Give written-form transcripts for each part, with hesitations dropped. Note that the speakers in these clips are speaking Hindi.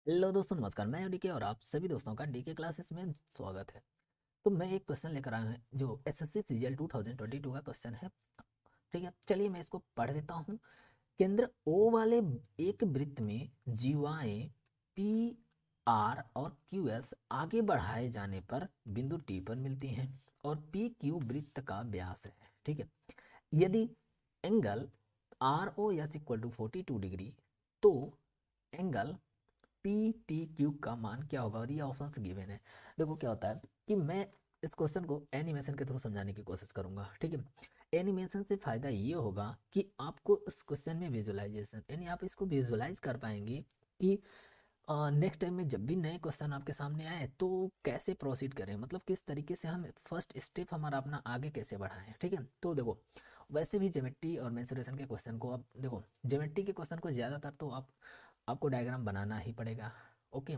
हेलो दोस्तों, नमस्कार। मैं डीके और आप सभी दोस्तों का डीके क्लासेस में स्वागत है। तो मैं एक क्वेश्चन लेकर आया हूँ जो एसएससी सीजीएल 2022 का क्वेश्चन है। ठीक है, चलिए मैं इसको पढ़ देता हूँ। केंद्र ओ वाले एक वृत्त में जीवाएं पी आर और क्यू एस आगे बढ़ाए जाने पर बिंदु टी पर मिलती हैं और पी क्यू वृत्त का व्यास है। ठीक है, यदि angle R O S equal to 42 degree तो एंगल पी टी क्यू का मान क्या होगा। और ये ऑप्शंस गिवन है। देखो क्या होता है कि मैं इस क्वेश्चन को एनिमेशन के थ्रू समझाने की कोशिश करूंगा। ठीक है, एनिमेशन से फायदा ये होगा कि आपको इस क्वेश्चन में विजुअलाइजेशन, यानी आप इसको विजुअलाइज कर पाएंगे कि नेक्स्ट टाइम में जब भी नए क्वेश्चन आपके सामने आए तो कैसे प्रोसीड करें, मतलब किस तरीके से हम फर्स्ट स्टेप हमारा अपना आगे कैसे बढ़ाएं। ठीक है, तो देखो वैसे भी ज्योमेट्री और मेंसुरेशन के क्वेश्चन को, अब देखो ज्योमेट्री के क्वेश्चन को ज़्यादातर तो आपको डायग्राम बनाना ही पड़ेगा। ओके,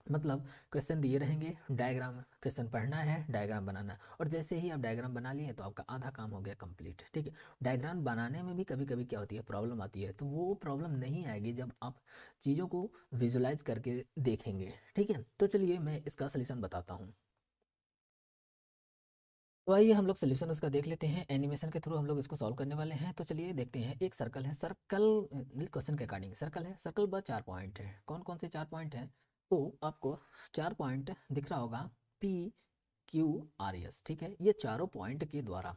मतलब क्वेश्चन दिए रहेंगे, डायग्राम क्वेश्चन पढ़ना है, डायग्राम बनाना है, और जैसे ही आप डायग्राम बना लिए तो आपका आधा काम हो गया कंप्लीट। ठीक है, डायग्राम बनाने में भी कभी कभी क्या होती है, प्रॉब्लम आती है। तो वो प्रॉब्लम नहीं आएगी जब आप चीज़ों को विजुलाइज करके देखेंगे। ठीक है, तो चलिए मैं इसका सोल्यूशन बताता हूँ। तो आइए हम लोग सोल्यूशन उसका देख लेते हैं। एनिमेशन के थ्रू हम लोग इसको सॉल्व करने वाले हैं। तो चलिए देखते हैं। एक सर्कल है, सर्कल क्वेश्चन के अकॉर्डिंग सर्कल है, सर्कल पर 4 पॉइंट है। कौन कौन से 4 पॉइंट हैं? तो आपको 4 पॉइंट दिख रहा होगा, पी क्यू आर एस। ठीक है, ये चारों पॉइंट के द्वारा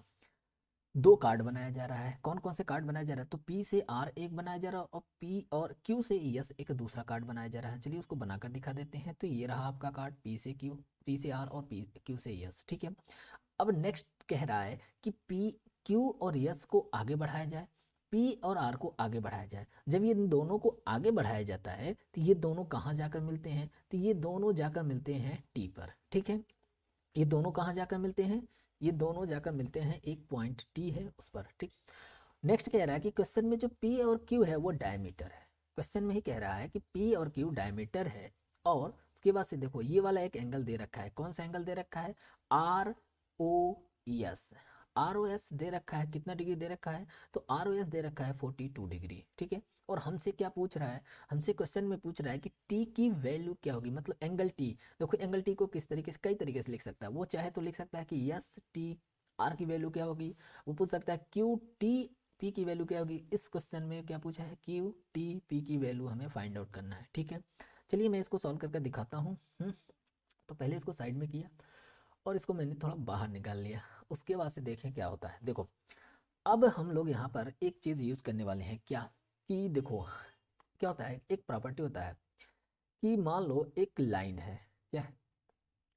दो कार्ड बनाया जा रहा है। कौन कौन से कार्ड बनाया जा रहा है? तो पी से आर एक बनाया जा रहा है और पी और क्यू से एस एक दूसरा कार्ड बनाया जा रहा है। चलिए उसको बनाकर दिखा देते हैं। तो ये रहा आपका कार्ड, पी से क्यू, पी से आर और पी क्यू से एस। ठीक है, अब नेक्स्ट कह रहा है कि पी क्यू और यस को आगे बढ़ाया जाए, पी और आर को आगे बढ़ाया जाए। जब ये दोनों को आगे बढ़ाया जाता है तो ये दोनों कहाँ जाकर मिलते हैं? तो ये दोनों जाकर मिलते हैं टी पर। ठीक है, ये दोनों कहाँ जाकर मिलते हैं? ये दोनों जाकर मिलते हैं, एक पॉइंट टी है उस पर। ठीक, नेक्स्ट कह रहा है कि क्वेश्चन में जो पी और क्यू है वो डायमीटर है। क्वेश्चन में ही कह रहा है कि पी और क्यू डायमीटर है। और उसके बाद से देखो ये वाला एक एंगल दे रखा है। कौन सा एंगल दे रखा है? R O S. R O S दे रखा है, कितना डिग्री दे रखा है? तो आर ओ एस दे रखा है 42 डिग्री। ठीक है, और हमसे क्या पूछ रहा है? हमसे क्वेश्चन में पूछ रहा है कि टी की वैल्यू क्या होगी, मतलब एंगल टी। देखो एंगल टी को किस तरीके से, कई तरीके से लिख सकता है। वो चाहे तो लिख सकता है कि यस टी आर की वैल्यू क्या होगी। वो पूछ सकता है क्यू टी पी की वैल्यू क्या होगी। इस क्वेश्चन में क्या पूछा है? क्यू टी पी की वैल्यू हमें फाइंड आउट करना है। ठीक है, चलिए मैं इसको सॉल्व करके दिखाता हूँ। तो पहले इसको साइड में किया और इसको मैंने थोड़ा बाहर निकाल लिया। उसके बाद से देखें क्या होता है। देखो अब हम लोग यहाँ पर एक चीज़ यूज करने वाले हैं, क्या कि देखो क्या होता है, एक प्रॉपर्टी होता है कि मान लो एक लाइन है, क्या है,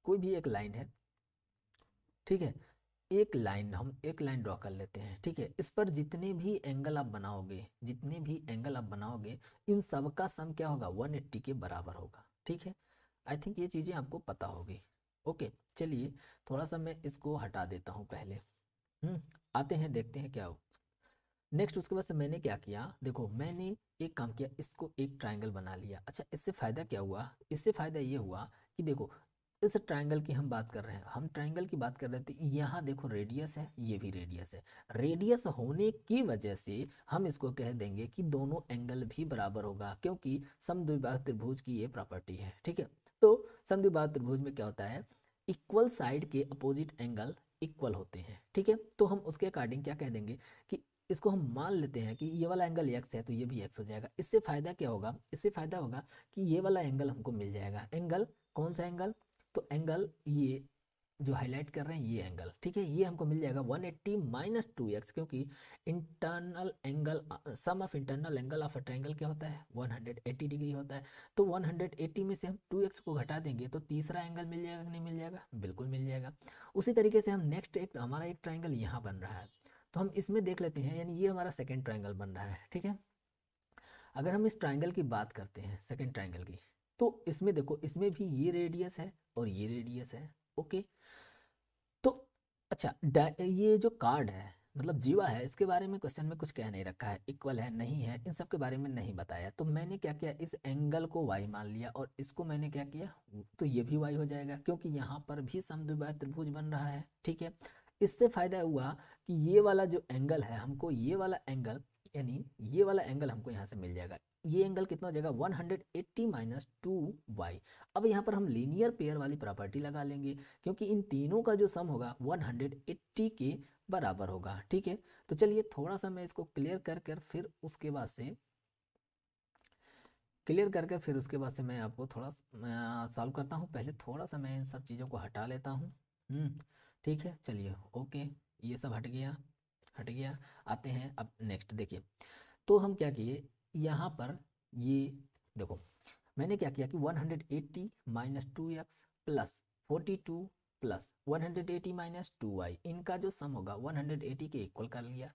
कोई भी एक लाइन है। ठीक है, एक लाइन, हम एक लाइन ड्रॉ कर लेते हैं। ठीक है, इस पर जितने भी एंगल आप बनाओगे, जितने भी एंगल आप बनाओगे, इन सब का सम क्या होगा? 180 के बराबर होगा। ठीक है, आई थिंक ये चीज़ें आपको पता होगी। ओके, चलिए थोड़ा सा मैं इसको हटा देता हूँ पहले। हम्म आते हैं, देखते हैं क्या हो। नेक्स्ट उसके बाद से मैंने क्या किया, देखो मैंने एक काम किया, इसको एक ट्रायंगल बना लिया। अच्छा, इससे फ़ायदा क्या हुआ? इससे फ़ायदा ये हुआ कि देखो इस ट्रायंगल की हम बात कर रहे हैं, हम ट्रायंगल की बात कर रहे थे। यहाँ देखो रेडियस है, ये भी रेडियस है। रेडियस होने की वजह से हम इसको कह देंगे कि दोनों एंगल भी बराबर होगा, क्योंकि समद्विबाहु त्रिभुज की ये प्रॉपर्टी है। ठीक है, तो समद्विबाहु त्रिभुज में क्या होता है? इक्वल साइड के अपोजिट एंगल इक्वल होते हैं। ठीक है, तो हम उसके अकॉर्डिंग क्या कह देंगे कि इसको हम मान लेते हैं कि ये वाला एंगल एक्स है तो ये भी एक्स हो जाएगा। इससे फायदा क्या होगा? इससे फायदा होगा कि ये वाला एंगल हमको मिल जाएगा। एंगल कौन सा एंगल? तो एंगल ये जो हाईलाइट कर रहे हैं ये एंगल। ठीक है, ये हमको मिल जाएगा 180 माइनस 2x, क्योंकि internal angle, sum of internal angle of a triangle क्या होता है? 180 डिग्री होता है। तो 180 में से हम 2x को घटा देंगे तो तीसरा एंगल मिल जाएगा कि नहीं मिल जाएगा? बिल्कुल मिल जाएगा। उसी तरीके से हम नेक्स्ट एक, हमारा एक ट्रायंगल यहाँ बन रहा है, तो हम इसमें देख लेते हैं। यानी ये हमारा सेकेंड ट्रायंगल बन रहा है। ठीक है, अगर हम इस ट्रायंगल की बात करते हैं, सेकेंड ट्रायंगल की, तो इसमें देखो इसमें भी ये रेडियस है और ये रेडियस है। ओके, तो अच्छा ये जो कार्ड है, मतलब जीवा है, इसके बारे में क्वेश्चन में कुछ कह नहीं रखा है, इक्वल है नहीं है, इन सब के बारे में नहीं बताया। तो मैंने क्या किया, इस एंगल को y मान लिया और इसको मैंने क्या किया, तो ये भी y हो जाएगा, क्योंकि यहाँ पर भी समद्विबाहु त्रिभुज बन रहा है। ठीक है, इससे फायदा हुआ कि ये वाला जो एंगल है, हमको ये वाला एंगल, यानी ये वाला एंगल हमको यहाँ से मिल जाएगा। ये एंगल कितना हो जाएगा 180 माइनस 2y। अब यहाँ पर हम लीनियर पेयर वाली प्रॉपर्टी लगा लेंगे क्योंकि इन तीनों का जो सम होगा 180 के बराबर होगा। ठीक है, तो चलिए थोड़ा सा मैं इसको क्लियर कर कर फिर उसके बाद से मैं आपको थोड़ा सॉल्व करता हूँ। पहले थोड़ा सा मैं इन सब चीज़ों को हटा लेता हूँ। ठीक है, चलिए ओके, ये सब हट गया। आते हैं अब नेक्स्ट, देखिए तो हम क्या किए यहाँ पर, ये देखो मैंने क्या किया कि 180 minus 2x plus 42 plus 180 minus 2y, इनका जो सम होगा 180 के इक्वल कर लिया।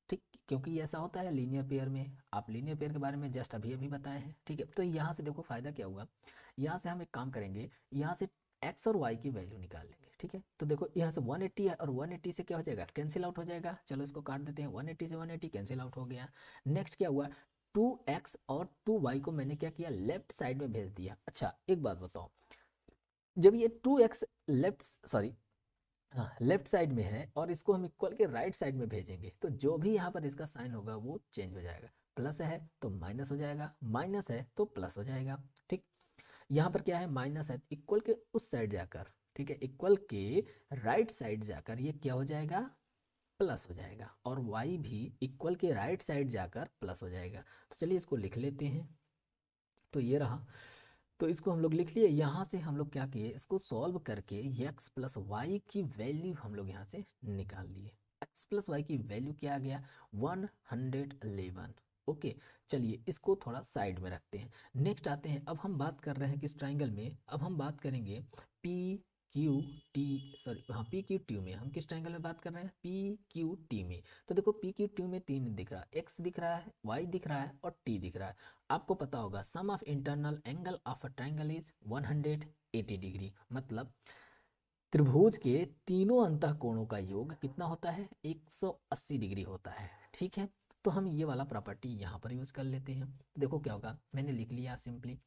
ठीक, क्योंकि ऐसा होता है लीनियर पेयर में, आप लीनियर पेयर के बारे में जस्ट अभी अभी बताए हैं। ठीक है, तो यहाँ से देखो फायदा क्या होगा, यहाँ से हम एक काम करेंगे, यहाँ से x और y की वैल्यू निकाल लेंगे। ठीक है, तो देखो यहाँ से 180 है और 180 से क्या हो जाएगा, कैंसिल आउट हो जाएगा। चलो इसको काट देते हैं, 180 से 180 कैंसिल आउट हो गया। नेक्स्ट क्या हुआ, 2x और 2y को मैंने क्या किया, लेफ्ट साइड में भेज दिया। अच्छा एक बात बताओ, जब ये 2x लेफ्ट साइड में है और इसको हम इक्वल के राइट साइड में भेजेंगे तो जो भी यहाँ पर इसका साइन होगा वो चेंज हो जाएगा। प्लस है तो माइनस हो जाएगा, माइनस है तो प्लस हो जाएगा। ठीक, यहाँ पर क्या है, माइनस है, इक्वल के उस साइड जाकर, ठीक है, इक्वल के राइट साइड जाकर ये क्या हो जाएगा, प्लस हो जाएगा। और y भी इक्वल के राइट साइड जाकर प्लस हो जाएगा। तो चलिए इसको लिख लेते हैं, तो ये रहा। तो इसको हम लोग लिख लिए। यहाँ से हम लोग क्या किए, इसको सॉल्व करके x प्लस वाई की वैल्यू हम लोग यहाँ से निकाल लिए। x प्लस वाई की वैल्यू क्या आ गया, 111। ओके, चलिए इसको थोड़ा साइड में रखते हैं। नेक्स्ट आते हैं, अब हम बात कर रहे हैं किस ट्राइंगल में, अब हम बात करेंगे पी क्यू टी, सॉरी हाँ पी क्यू टी में। हम किस ट्राइंगल में बात कर रहे हैं, पी क्यू टी में। तो देखो पी क्यू टी में तीन दिख रहा है, x दिख रहा है, y दिख रहा है और t दिख रहा है। आपको पता होगा sum of internal angle of a triangle is 180 degree, मतलब त्रिभुज के तीनों अंतः कोणों का योग कितना होता है, 180 डिग्री होता है। ठीक है, तो हम ये वाला प्रॉपर्टी यहाँ पर यूज कर लेते हैं। तो देखो क्या होगा, मैंने लिख लिया simply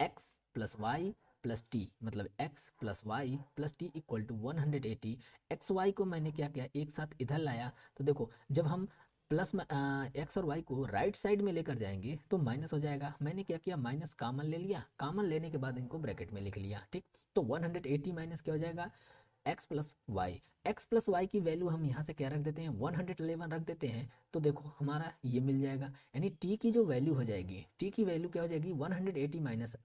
x plus Y plus T, मतलब x plus Y plus T equal to 180। X Y को मैंने क्या किया, एक साथ इधर लाया। तो देखो जब हम प्लस में एक्स और वाई को राइट साइड में लेकर जाएंगे तो माइनस हो जाएगा। मैंने क्या किया, माइनस कॉमन ले लिया, कॉमन लेने के बाद इनको ब्रैकेट में लिख लिया। ठीक, तो 180 माइनस क्या हो जाएगा, x plus Y. X plus Y की वैल्यू हम यहाँ से क्या रख देते हैं, 111 रख देते हैं। तो देखो हमारा ये मिल जाएगा, यानी t की जो वैल्यू हो जाएगी, t की वैल्यू क्या हो जाएगी, 180 माइनस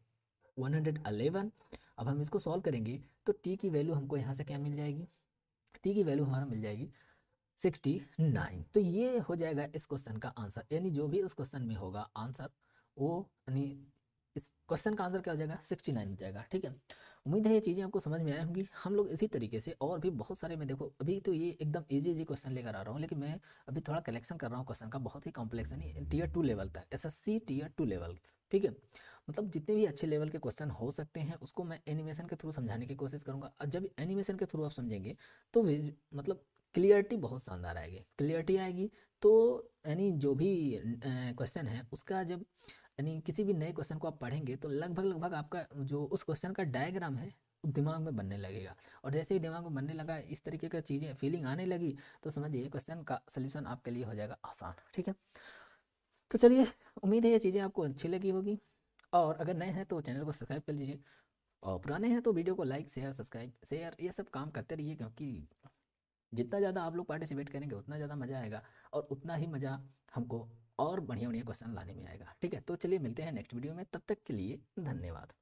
111। अब हम इसको सॉल्व करेंगे तो t की वैल्यू हमको यहाँ से क्या मिल जाएगी, t की वैल्यू हमारा मिल जाएगी 69। तो ये हो जाएगा इस क्वेश्चन का आंसर, यानी जो भी उस क्वेश्चन में होगा आंसर वो, यानी इस क्वेश्चन का आंसर क्या हो जाएगा, 69 हो जाएगा। ठीक है, उम्मीद है ये चीज़ें आपको समझ में आई होंगी। हम लोग इसी तरीके से और भी बहुत सारे, मैं देखो अभी तो ये एकदम इजी क्वेश्चन लेकर आ रहा हूँ, लेकिन मैं अभी थोड़ा कलेक्शन कर रहा हूँ क्वेश्चन का, बहुत ही कॉम्प्लेक्स है, नहीं टीयर 2 लेवल तक, SSC टीयर 2 लेवल। ठीक है, मतलब जितने भी अच्छे लेवल के क्वेश्चन हो सकते हैं उसको मैं एनिमेशन के थ्रू समझाने की कोशिश करूँगा। और जब एनिमेशन के थ्रू आप समझेंगे तो मतलब क्लियरिटी बहुत शानदार आएगी, क्लियरिटी आएगी। तो यानी जो भी क्वेश्चन है उसका जब, यानी किसी भी नए क्वेश्चन को आप पढ़ेंगे तो लगभग लगभग आपका जो उस क्वेश्चन का डायग्राम है दिमाग में बनने लगेगा। और जैसे ही दिमाग में बनने लगा, इस तरीके का चीज़ें फीलिंग आने लगी, तो समझिए क्वेश्चन का सोल्यूशन आपके लिए हो जाएगा आसान। ठीक है, तो चलिए उम्मीद है ये चीज़ें आपको अच्छी लगी होगी। और अगर नए हैं तो चैनल को सब्सक्राइब कर लीजिए, और पुराने हैं तो वीडियो को लाइक शेयर सब्सक्राइब शेयर ये सब काम करते रहिए, क्योंकि जितना ज़्यादा आप लोग पार्टिसिपेट करेंगे उतना ज़्यादा मज़ा आएगा, और उतना ही मज़ा हमको और बढ़िया बढ़िया क्वेश्चन लाने में आएगा। ठीक है, तो चलिए मिलते हैं नेक्स्ट वीडियो में, तब तक के लिए धन्यवाद।